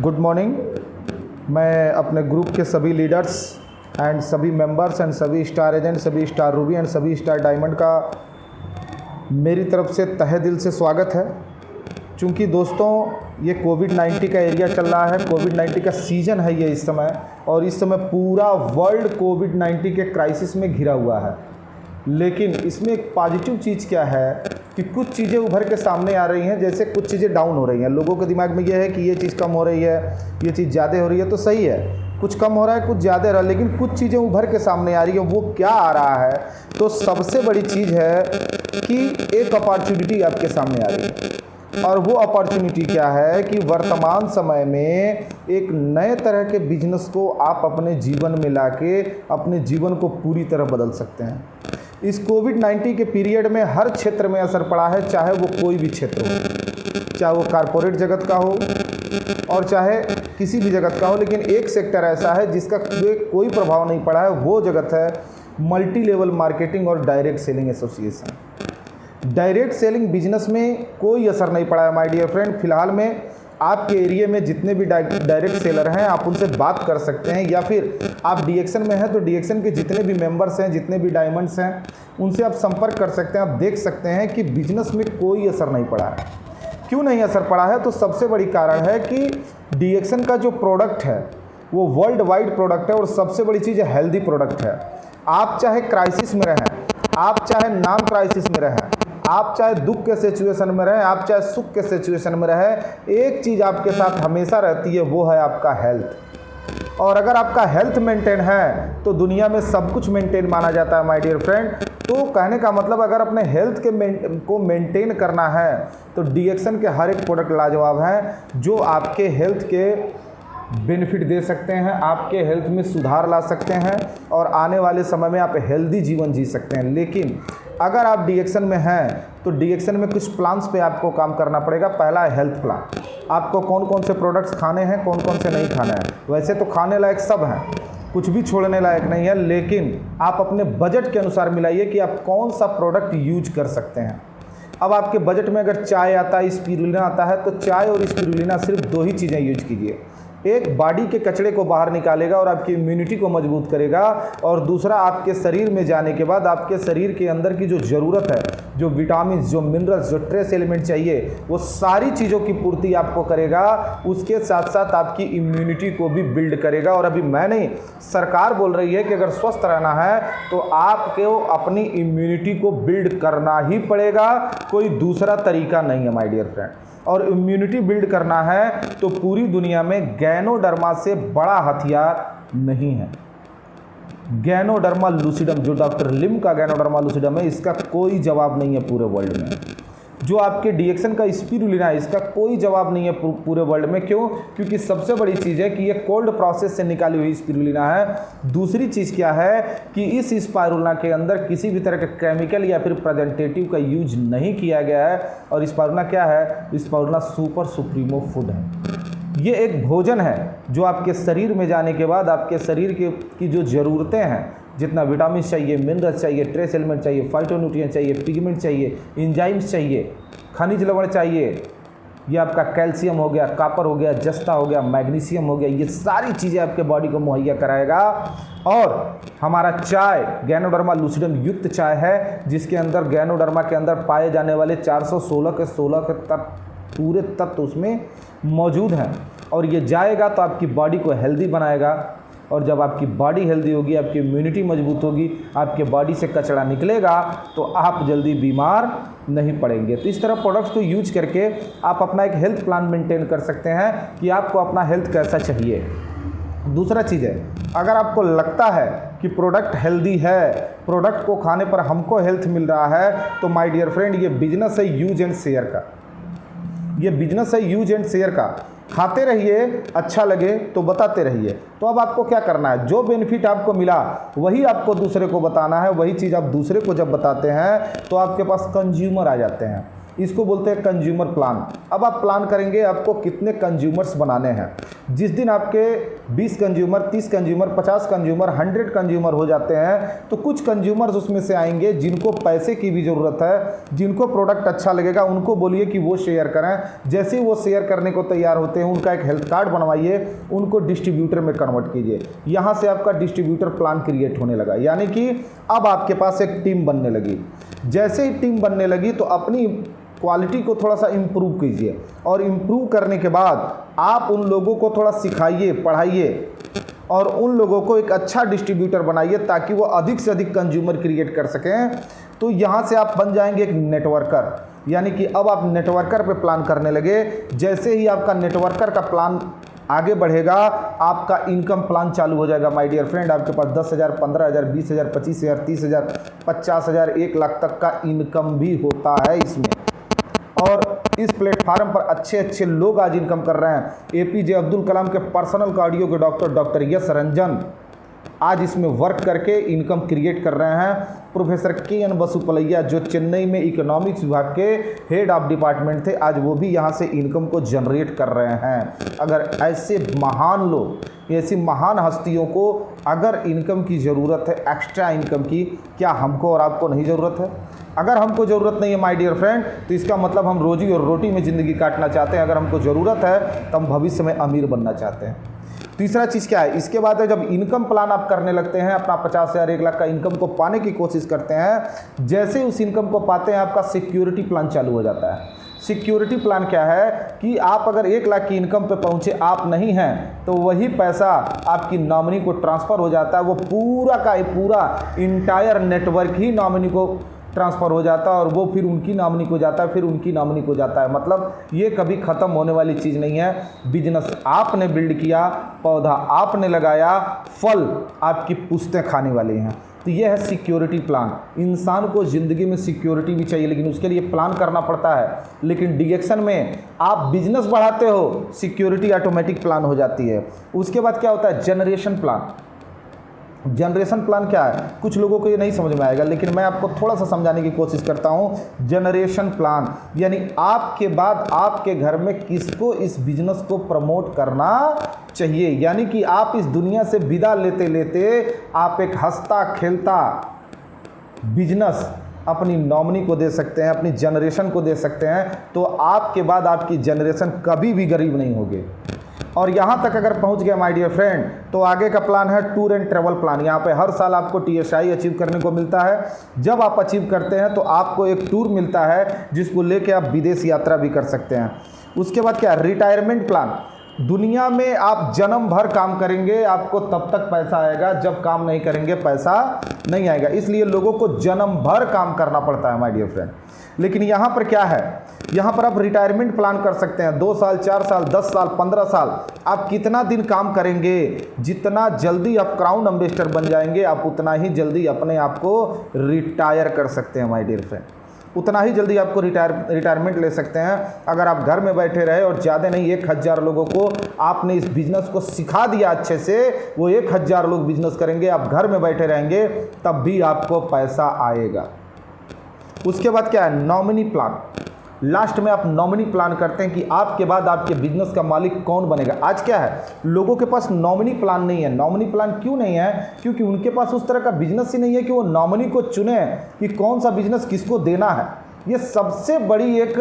Good morning. मैं अपने group के सभी लीडर्स एंड सभी मेंबर्स एंड सभी स्टार एजेंट, सभी स्टार रूबी एंड सभी स्टार डायमंड का मेरी तरफ से तहे दिल से स्वागत है। चूँकि दोस्तों ये कोविड-19 का एरिया चल रहा है, कोविड-19 का सीज़न है ये इस समय, और इस समय पूरा वर्ल्ड कोविड-19 के क्राइसिस में घिरा हुआ है। लेकिन इसमें एक पॉजिटिव चीज़ क्या है कि कुछ चीज़ें उभर के सामने आ रही हैं, जैसे कुछ चीज़ें डाउन हो रही हैं। लोगों के दिमाग में ये है कि ये चीज़ कम हो रही है, ये चीज़ ज़्यादा हो रही है, तो सही है, कुछ कम हो रहा है, कुछ ज़्यादा हो रहा है, लेकिन कुछ चीज़ें उभर के सामने आ रही हैं। वो क्या आ रहा है? तो सबसे बड़ी चीज़ है कि एक अपॉर्चुनिटी आपके सामने आ रही है, और वो अपॉर्चुनिटी क्या है कि वर्तमान समय में एक नए तरह के बिजनेस को आप अपने जीवन में लाके अपने जीवन को पूरी तरह बदल सकते हैं। इस कोविड-19 के पीरियड में हर क्षेत्र में असर पड़ा है, चाहे वो कोई भी क्षेत्र हो, चाहे वो कारपोरेट जगत का हो और चाहे किसी भी जगत का हो, लेकिन एक सेक्टर ऐसा है जिसका कोई प्रभाव नहीं पड़ा है। वो जगत है मल्टी लेवल मार्केटिंग और direct selling association. Direct selling business में कोई असर नहीं पड़ा है माय डियर फ्रेंड। फिलहाल में आपके एरिया में जितने भी डायरेक्ट सेलर हैं, आप उनसे बात कर सकते हैं, या फिर आप डीएक्शन में हैं तो डीएक्शन के जितने भी मेंबर्स हैं, जितने भी डायमंड्स हैं, उनसे आप संपर्क कर सकते हैं। आप देख सकते हैं कि बिजनेस में कोई असर नहीं पड़ा है। क्यों नहीं असर पड़ा है? तो सबसे बड़ी कारण है कि डीएक्शन का जो प्रोडक्ट है वो वर्ल्ड वाइड प्रोडक्ट है, और सबसे बड़ी चीज़ हेल्दी प्रोडक्ट है। आप चाहे क्राइसिस में रहें, आप चाहे नॉन क्राइसिस में रहें, आप चाहे दुख के सिचुएशन में रहें, आप चाहे सुख के सिचुएशन में रहें, एक चीज़ आपके साथ हमेशा रहती है, वो है आपका हेल्थ। और अगर आपका हेल्थ मेंटेन है तो दुनिया में सब कुछ मेंटेन माना जाता है माय डियर फ्रेंड। तो कहने का मतलब, अगर अपने हेल्थ को मेंटेन करना है तो डीएक्शन के हर एक प्रोडक्ट लाजवाब हैं, जो आपके हेल्थ के बेनिफिट दे सकते हैं, आपके हेल्थ में सुधार ला सकते हैं, और आने वाले समय में आप हेल्दी जीवन जी सकते हैं। लेकिन अगर आप डीएक्शन में हैं तो डीएक्शन में कुछ प्लान्स पे आपको काम करना पड़ेगा। पहला है हेल्थ प्लान। आपको कौन कौन से प्रोडक्ट्स खाने हैं, कौन कौन से नहीं खाने हैं। वैसे तो खाने लायक सब हैं, कुछ भी छोड़ने लायक नहीं है, लेकिन आप अपने बजट के अनुसार मिलाइए कि आप कौन सा प्रोडक्ट यूज कर सकते हैं। अब आपके बजट में अगर चाय आता है, स्पिरुलिना आता है, तो चाय और स्पिरुलिना सिर्फ दो ही चीज़ें यूज कीजिए। एक बॉडी के कचरे को बाहर निकालेगा और आपकी इम्यूनिटी को मजबूत करेगा, और दूसरा आपके शरीर में जाने के बाद आपके शरीर के अंदर की जो ज़रूरत है, जो विटामिन, जो मिनरल्स, जो ट्रेस एलिमेंट चाहिए, वो सारी चीज़ों की पूर्ति आपको करेगा। उसके साथ साथ आपकी इम्यूनिटी को भी बिल्ड करेगा। और अभी मैं नहीं, सरकार बोल रही है कि अगर स्वस्थ रहना है तो आपको अपनी इम्यूनिटी को बिल्ड करना ही पड़ेगा, कोई दूसरा तरीका नहीं है माय डियर फ्रेंड। और इम्यूनिटी बिल्ड करना है तो पूरी दुनिया में गैनोडर्मा से बड़ा हथियार नहीं है। गैनोडर्मा लूसिडम, जो डॉक्टर लिम का गैनोडर्मा लूसिडम है, इसका कोई जवाब नहीं है पूरे वर्ल्ड में। जो आपके डीएक्शन का स्पिरुलिना है, इसका कोई जवाब नहीं है पूरे वर्ल्ड में। क्यों? क्योंकि सबसे बड़ी चीज़ है कि ये कोल्ड प्रोसेस से निकाली हुई स्पिरुलिना है। दूसरी चीज़ क्या है कि इस स्पिरुलिना के अंदर किसी भी तरह का केमिकल या फिर प्रेजेंटेटिव का यूज नहीं किया गया है। और स्पिरुलिना क्या है? स्पिरुलिना सुपर सुप्रीमो फूड है। ये एक भोजन है जो आपके शरीर में जाने के बाद आपके शरीर की जो ज़रूरतें हैं, जितना विटामिन चाहिए, मिनरल्स चाहिए, ट्रेस एलिमेंट चाहिए, फाइटोन्यूट्रिएंट चाहिए, पिगमेंट चाहिए, एंजाइम्स चाहिए, खनिज लवण चाहिए, ये आपका कैल्शियम हो गया, कॉपर हो गया, जस्ता हो गया, मैग्नीशियम हो गया, ये सारी चीज़ें आपके बॉडी को मुहैया कराएगा। और हमारा चाय गैनोडर्मा लूसिडम युक्त चाय है, जिसके अंदर गैनोडर्मा के अंदर पाए जाने वाले 416 के 16 के पूरे तत्व उसमें मौजूद हैं। और ये जाएगा तो आपकी बॉडी को हेल्दी बनाएगा, और जब आपकी बॉडी हेल्दी होगी, आपकी इम्यूनिटी मजबूत होगी, आपके बॉडी से कचरा निकलेगा, तो आप जल्दी बीमार नहीं पड़ेंगे। तो इस तरह प्रोडक्ट्स को यूज करके आप अपना एक हेल्थ प्लान मेंटेन कर सकते हैं कि आपको अपना हेल्थ कैसा चाहिए। दूसरा चीज़ है, अगर आपको लगता है कि प्रोडक्ट हेल्दी है, प्रोडक्ट को खाने पर हमको हेल्थ मिल रहा है, तो माय डियर फ्रेंड, ये बिजनेस है यूज एंड शेयर का। ये बिजनेस है यूज एंड शेयर का। खाते रहिए, अच्छा लगे तो बताते रहिए। तो अब आपको क्या करना है? जो बेनिफिट आपको मिला वही आपको दूसरे को बताना है। वही चीज़ आप दूसरे को जब बताते हैं तो आपके पास कंज्यूमर आ जाते हैं। इसको बोलते हैं कंज्यूमर प्लान। अब आप प्लान करेंगे आपको कितने कंज्यूमर्स बनाने हैं। जिस दिन आपके 20 कंज्यूमर, 30 कंज्यूमर, 50 कंज्यूमर, 100 कंज्यूमर हो जाते हैं तो कुछ कंज्यूमर्स उसमें से आएंगे जिनको पैसे की भी ज़रूरत है, जिनको प्रोडक्ट अच्छा लगेगा, उनको बोलिए कि वो शेयर करें। जैसे ही वो शेयर करने को तैयार होते हैं उनका एक हेल्थ कार्ड बनवाइए, उनको डिस्ट्रीब्यूटर में कन्वर्ट कीजिए। यहाँ से आपका डिस्ट्रीब्यूटर प्लान क्रिएट होने लगा, यानी कि अब आपके पास एक टीम बनने लगी। जैसे ही टीम बनने लगी तो अपनी क्वालिटी को थोड़ा सा इम्प्रूव कीजिए, और इम्प्रूव करने के बाद आप उन लोगों को थोड़ा सिखाइए, पढ़ाइए, और उन लोगों को एक अच्छा डिस्ट्रीब्यूटर बनाइए ताकि वो अधिक से अधिक कंज्यूमर क्रिएट कर सकें। तो यहाँ से आप बन जाएंगे एक नेटवर्कर, यानी कि अब आप नेटवर्कर पे प्लान करने लगे। जैसे ही आपका नेटवर्कर का प्लान आगे बढ़ेगा आपका इनकम प्लान चालू हो जाएगा। माय डियर फ्रेंड, आपके पास 10,000, 15,000, 20,000, 25,000, 30,000, 50,000, 1 लाख तक का इनकम भी होता है इसमें। और इस प्लेटफार्म पर अच्छे अच्छे लोग आज इनकम कर रहे हैं। APJ अब्दुल कलाम के पर्सनल कार्डियो के डॉक्टर यस रंजन आज इसमें वर्क करके इनकम क्रिएट कर रहे हैं। प्रोफेसर KN बसुपलैया जो चेन्नई में इकोनॉमिक्स विभाग के हेड ऑफ डिपार्टमेंट थे, आज वो भी यहाँ से इनकम को जनरेट कर रहे हैं। अगर ऐसे महान लोग, ऐसी महान हस्तियों को अगर इनकम की ज़रूरत है, एक्स्ट्रा इनकम की, क्या हमको और आपको नहीं ज़रूरत है? अगर हमको ज़रूरत नहीं है माय डियर फ्रेंड, तो इसका मतलब हम रोजी और रोटी में ज़िंदगी काटना चाहते हैं। अगर हमको ज़रूरत है तो हम भविष्य में अमीर बनना चाहते हैं। तीसरा चीज़ क्या है, इसके बाद है जब इनकम प्लान आप करने लगते हैं, अपना 50,000, 1 लाख का इनकम को पाने की कोशिश करते हैं। जैसे ही उस इनकम को पाते हैं आपका सिक्योरिटी प्लान चालू हो जाता है। सिक्योरिटी प्लान क्या है कि आप अगर 1 लाख की इनकम पे पहुंचे, आप नहीं हैं, तो वही पैसा आपकी नॉमिनी को ट्रांसफ़र हो जाता है। वो पूरा का पूरा इंटायर नेटवर्क ही नॉमिनी को ट्रांसफ़र हो जाता है, और वो फिर उनकी नॉमिनी को जाता है, फिर उनकी नॉमिनी को जाता है। मतलब ये कभी ख़त्म होने वाली चीज़ नहीं है। बिजनेस आपने बिल्ड किया, पौधा आपने लगाया, फल आपकी पुश्तें खाने वाली हैं। तो ये है सिक्योरिटी प्लान। इंसान को ज़िंदगी में सिक्योरिटी भी चाहिए, लेकिन उसके लिए प्लान करना पड़ता है। लेकिन डिरेक्शन में आप बिजनेस बढ़ाते हो, सिक्योरिटी ऑटोमेटिक प्लान हो जाती है। उसके बाद क्या होता है, जनरेशन प्लान। जनरेशन प्लान क्या है, कुछ लोगों को ये नहीं समझ में आएगा, लेकिन मैं आपको थोड़ा सा समझाने की कोशिश करता हूँ। जनरेशन प्लान यानी आपके बाद आपके घर में किसको इस बिजनेस को प्रमोट करना चाहिए। यानी कि आप इस दुनिया से विदा लेते लेते आप एक हंसता खेलता बिजनेस अपनी नॉमिनी को दे सकते हैं, अपनी जनरेशन को दे सकते हैं। तो आपके बाद आपकी जनरेशन कभी भी गरीब नहीं होगी। और यहाँ तक अगर पहुँच गया माय डियर फ्रेंड, तो आगे का प्लान है टूर एंड ट्रैवल प्लान। यहाँ पे हर साल आपको TSI अचीव करने को मिलता है। जब आप अचीव करते हैं तो आपको एक टूर मिलता है जिसको लेके आप विदेश यात्रा भी कर सकते हैं। उसके बाद क्या, रिटायरमेंट प्लान। दुनिया में आप जन्म भर काम करेंगे, आपको तब तक पैसा आएगा, जब काम नहीं करेंगे पैसा नहीं आएगा। इसलिए लोगों को जन्म भर काम करना पड़ता है माय डियर फ्रेंड। लेकिन यहाँ पर क्या है, यहाँ पर आप रिटायरमेंट प्लान कर सकते हैं। 2 साल, 4 साल, 10 साल, 15 साल, आप कितना दिन काम करेंगे, जितना जल्दी आप क्राउन एम्बेसडर बन जाएंगे, आप उतना ही जल्दी अपने आप को रिटायर कर सकते हैं माय डियर फ्रेंड। उतना ही जल्दी आपको रिटायरमेंट ले सकते हैं। अगर आप घर में बैठे रहे और ज़्यादा नहीं 1,000 लोगों को आपने इस बिज़नेस को सिखा दिया अच्छे से, वो 1,000 लोग बिजनेस करेंगे, आप घर में बैठे रहेंगे, तब भी आपको पैसा आएगा। उसके बाद क्या है, नॉमिनी प्लान। लास्ट में आप नॉमिनी प्लान करते हैं कि आपके बाद आपके बिजनेस का मालिक कौन बनेगा। आज क्या है, लोगों के पास नॉमिनी प्लान नहीं है। नॉमिनी प्लान क्यों नहीं है, क्योंकि उनके पास उस तरह का बिजनेस ही नहीं है कि वो नॉमिनी को चुने कि कौन सा बिजनेस किसको देना है। ये सबसे बड़ी एक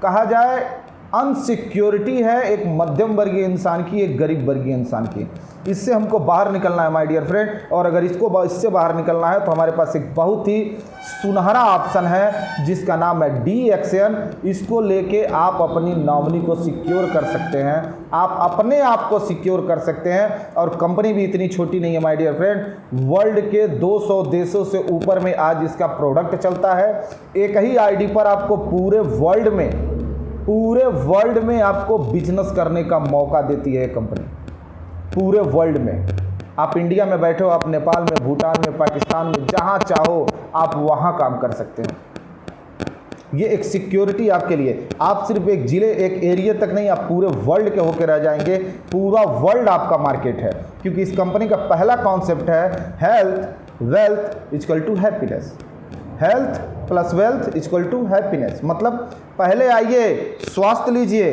कहा जाए अनसिक्योरिटी है एक मध्यम वर्गीय इंसान की, एक गरीब वर्गीय इंसान की। इससे हमको बाहर निकलना है माय डियर फ्रेंड। और अगर इससे बाहर निकलना है तो हमारे पास एक बहुत ही सुनहरा ऑप्शन है जिसका नाम है DAction। इसको लेके आप अपनी नॉमिनी को सिक्योर कर सकते हैं, आप अपने आप को सिक्योर कर सकते हैं। और कंपनी भी इतनी छोटी नहीं है माय डियर फ्रेंड। वर्ल्ड के 200 देशों से ऊपर में आज इसका प्रोडक्ट चलता है। एक ही ID पर आपको पूरे वर्ल्ड में आपको बिजनेस करने का मौका देती है कंपनी। पूरे वर्ल्ड में, आप इंडिया में बैठे हो, आप नेपाल में, भूटान में, पाकिस्तान में, जहां चाहो आप वहां काम कर सकते हो। ये एक सिक्योरिटी आपके लिए। आप सिर्फ एक जिले, एक एरिया तक नहीं, आप पूरे वर्ल्ड के होकर रह जाएंगे। पूरा वर्ल्ड आपका मार्केट है, क्योंकि इस कंपनी का पहला कॉन्सेप्ट है health wealth equal to happiness. Health plus wealth equal to happiness. मतलब पहले आइए स्वास्थ्य लीजिए,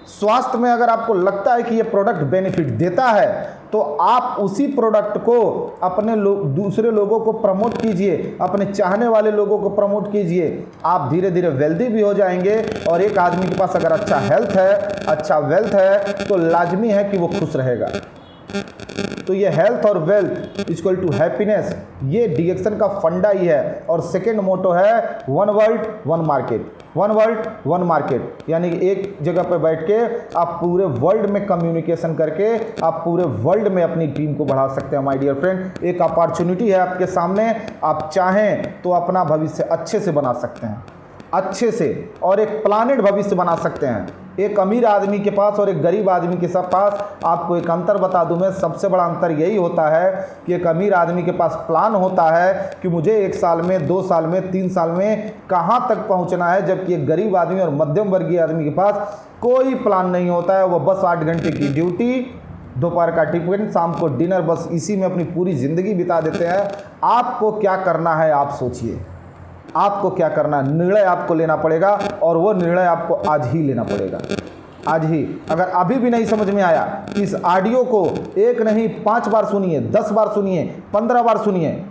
स्वास्थ्य में अगर आपको लगता है कि ये प्रोडक्ट बेनिफिट देता है तो आप उसी प्रोडक्ट को अपने दूसरे लोगों को प्रमोट कीजिए, अपने चाहने वाले लोगों को प्रमोट कीजिए। आप धीरे धीरे वेल्दी भी हो जाएंगे। और एक आदमी के पास अगर अच्छा हेल्थ है, अच्छा वेल्थ है, तो लाजमी है कि वो खुश रहेगा। तो ये हेल्थ और वेल्थ इक्वल टू हैप्पीनेस, ये डीएक्शन का फंडा ही है। और सेकेंड मोटो है one world one market. One world one market यानी कि एक जगह पर बैठ के आप पूरे वर्ल्ड में कम्युनिकेशन करके आप पूरे वर्ल्ड में अपनी टीम को बढ़ा सकते हैं। माय डियर फ्रेंड, एक अपॉर्चुनिटी है आपके सामने, आप चाहें तो अपना भविष्य अच्छे से बना सकते हैं, अच्छे से, और एक प्लानेट भविष्य बना सकते हैं। एक अमीर आदमी के पास और एक गरीब आदमी के पास आपको एक अंतर बता दूं मैं, सबसे बड़ा अंतर यही होता है कि एक अमीर आदमी के पास प्लान होता है कि मुझे 1 साल में, 2 साल में, 3 साल में कहां तक पहुंचना है, जबकि एक गरीब आदमी और मध्यम वर्गीय आदमी के पास कोई प्लान नहीं होता है। वो बस 8 घंटे की ड्यूटी, दोपहर का टिफिन, शाम को डिनर, बस इसी में अपनी पूरी ज़िंदगी बिता देते हैं। आपको क्या करना है आप सोचिए, आपको क्या करना है, निर्णय आपको लेना पड़ेगा। और वो निर्णय आपको आज ही लेना पड़ेगा, आज ही। अगर अभी भी नहीं समझ में आया, इस ऑडियो को 1 नहीं 5 बार सुनिए, 10 बार सुनिए, 15 बार सुनिए,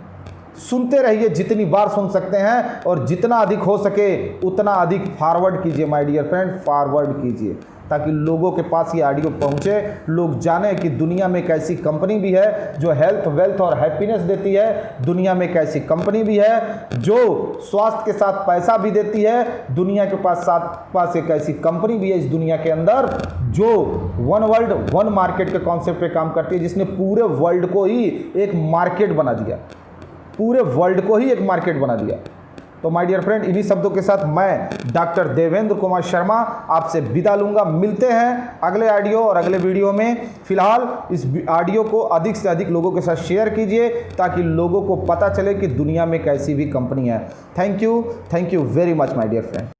सुनते रहिए जितनी बार सुन सकते हैं। और जितना अधिक हो सके उतना अधिक फॉरवर्ड कीजिए माय डियर फ्रेंड, फॉरवर्ड कीजिए, ताकि लोगों के पास ये ऑडियो पहुंचे, लोग जाने कि दुनिया में एक ऐसी कंपनी भी है जो हेल्थ, वेल्थ और हैप्पीनेस देती है। दुनिया में एक ऐसी कंपनी भी है जो स्वास्थ्य के साथ पैसा भी देती है। दुनिया के पास एक ऐसी कंपनी भी है इस दुनिया के अंदर जो वन वर्ल्ड वन मार्केट के कॉन्सेप्ट पे काम करती है, जिसने पूरे वर्ल्ड को ही एक मार्केट बना दिया, पूरे वर्ल्ड को ही एक मार्केट बना दिया। तो माय डियर फ्रेंड, इन्हीं शब्दों के साथ मैं डॉक्टर देवेंद्र कुमार शर्मा आपसे विदा लूंगा। मिलते हैं अगले ऑडियो और अगले वीडियो में। फिलहाल इस ऑडियो को अधिक से अधिक लोगों के साथ शेयर कीजिए ताकि लोगों को पता चले कि दुनिया में कैसी भी कंपनी है। Thank you very much my dear friend.